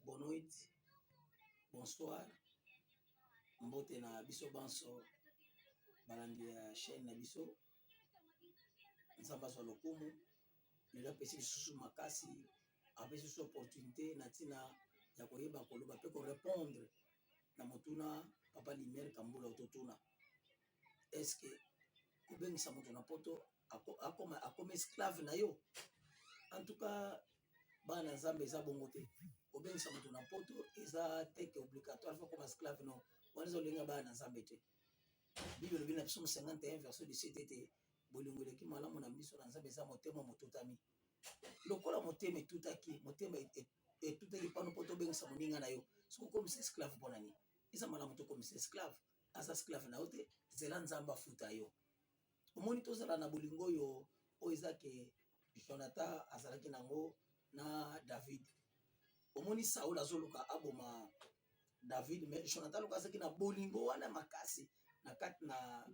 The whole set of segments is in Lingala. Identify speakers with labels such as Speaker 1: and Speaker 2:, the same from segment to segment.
Speaker 1: bonne nuit, bonsoir, mbote na biso banso, balandi ya chaîne na biso, nzamba so lokumu, lelo pesi lisusu makasi, apesi lisusu opportunité na tina ya koyeba koloba pe ko répondre na motuna papa Lumière Kambula ototuna. Est-ce que kobengisa moto na poto akoma esclave na yo? En tout cas, bana nzambe eza bongo te. Kobengisa moto na poto eza teke obligatoire fa comme esclave non. Wana zolenga bana nzambe te. Bible bina psalm 51 verset 17 ete bolingo leki malamu na miso na nzambe eza motema motutami. Lokola motema etutaki, motema etutaki pano poto bengisa moninga na yo. Soko comme esclave bonani. Eza malamu to comme esclave. Asa esclave na ote zela nzamba futa yo. Omoni tozala na bolingo yo o ezake Jonathan azalaki nango na David. Omoni Saul azoluka aboma David, mais Jonathan lokazaki na bolingo wana makasi na kati na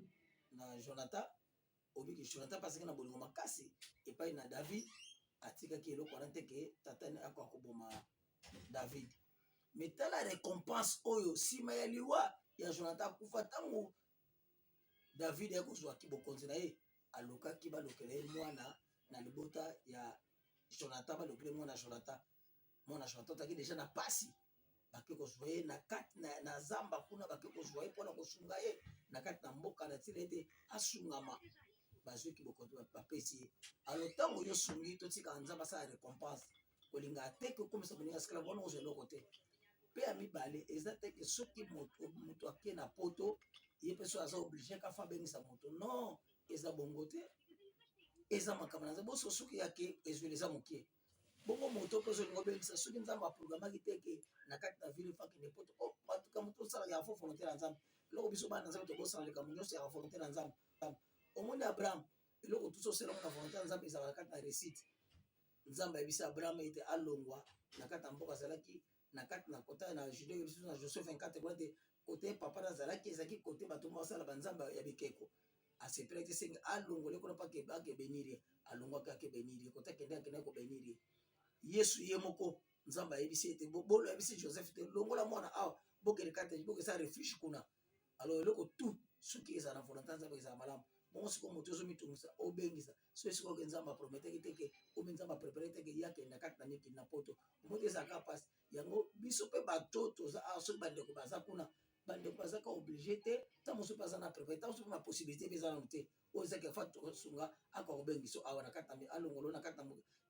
Speaker 1: Jonathan. Obiki Jonathan pasaki na bolingo makasi epai na David, atikaki eloko wana teke tatane akoboma David. Mais tala récompense oyo sima ya liwa ya Jonathan kufa tango David ya kozwa kibokonzi na ye alokaki balokele mwana na libota ya Jonathan, balokele mwana Jonathan. Mwana Jonathan taki déjà na pasi bake kozwa ye na kati na zamba kuna, bake kozwa ye mpona kosunga ye na kati na mboka na tina ete asungama bazwi kibokonzi bapesi ye. Alors ntango yo sungi totika nzambe asala récompense kolinga ateke okomisa kolinga esclave wana ozwa eloko te. Pe ya mibale eza teke soki moto ake na poto ye pe so aza obligé ka fa bengisa moto non, eza bongo te. Eza makambo na nzambe boso soki yake ezweli eza mokie bongo moto pe ozolinga obengisa soki nzambe aprogrammaki teke na kati na ville faki ne poto o batuka moto osala ya fo volonté na nzambe. Eloko biso bana nzambe tokosala likambo nyonso ya volonté na nzambe. Omoni Abraham eloko tuso osala na volonté na nzambe ezala na kati na réussite. Nzambe ayebisi Abraham ete alongwa na kati na mboka azalaki na kati na kota na Judée biso na Josué 24 kwa te côté papa nazalaki ezaki côté bato mo asala banzamba ya bikeko. Asepela ete sengi alongole kuna pa ke beniri alongwa ka ke beniri kota kende ko beniri. Yesu ye moko nzamba ayebisi ete bolo ayebisi Joseph te longola mwana awa bokele kate bokesa refuge kuna. Alors eloko tout soki eza na volonté nzambe eza malamu. Bongo siko moto ozo mitungisa obengisa so siko ke nzamba prometeki teke o nzamba préparer teke yake na kati na nyeki na poto moto eza ka passe yango biso pe batoto za so bandeko baza kuna bandeko baza ka obligé te ta moso baza na préparer ta moso na possibilité beza na te o eza ke fa to sunga akwa obengiso awa na kati na alongolo na kati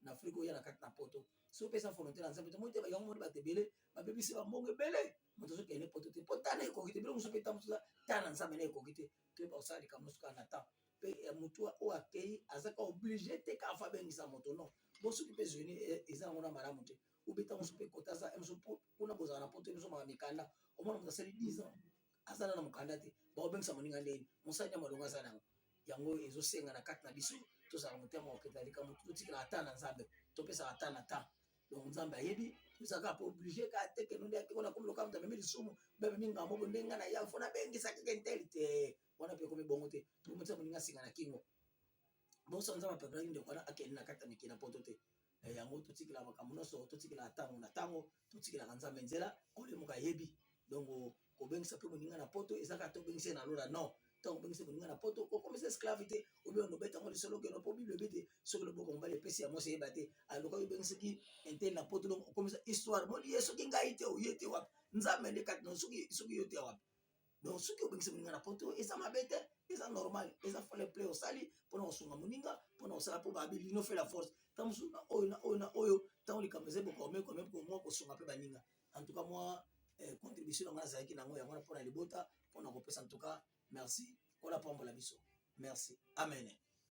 Speaker 1: na Afrique ya na kati na poto so pesa volonté na nzambe to moto ba yango moto batebele babebisi ba mbongo ebele moto so kene poto te potana ekokite bilo moso pe ta moso ta na nzambe na ekokite to ba osali ka moso kana ta pe mutu o akei azaka obligé te ka fa bengisa moto non boso ki pe zweni eza ngona malamu te ubeta moso pe kota za moso kuna bozana na poto moso ma mikanda o mona moto asali 10 ans azana na mukanda te ba obengisa moninga ndeni mosanya malonga sana yango ezosenga na kati na biso tozala motema oketalika motu totikala ata na nzambe topesa ata na ta donc nzambe ayebi tozaka po obligé ka teke nonde ake kona komi lokamta meme lisumu bebe minga moko ndenga na ya fona bengisa keke ntelite wana pe komi bongo te to motema moninga singa na kingo boso nzambe pe brandi ndekwana akende na kati na mikina poto te yango totikala makambo nyonso totikala tango na tango totikala nzambe nzela olemuka yebi donc kobengisa pe moninga na poto ezaka to bengisa na lola non tant bengisa moninga na poto ko comme esclave te obi no beta ngo lisolo ke no po bible bete soko le boko mbale pesi ya mose yebate aloka bengisa ki intel na poto donc comme ça histoire moni yeso ki ngai te oyete wapi nzambe ne kat no soki yote wapi donc soki obengisa moninga na poto eza mabete eza normal eza fallait play osali pona osunga moninga pona osala po babili no fait la force tant musuna oyo na oyo tant likambo eza boko me ko mo kosunga pe baninga en tout cas moi contribution na zaki nango yango pona libota pona kopesa en tout cas merci. On la pombe la biso. Merci. Amen.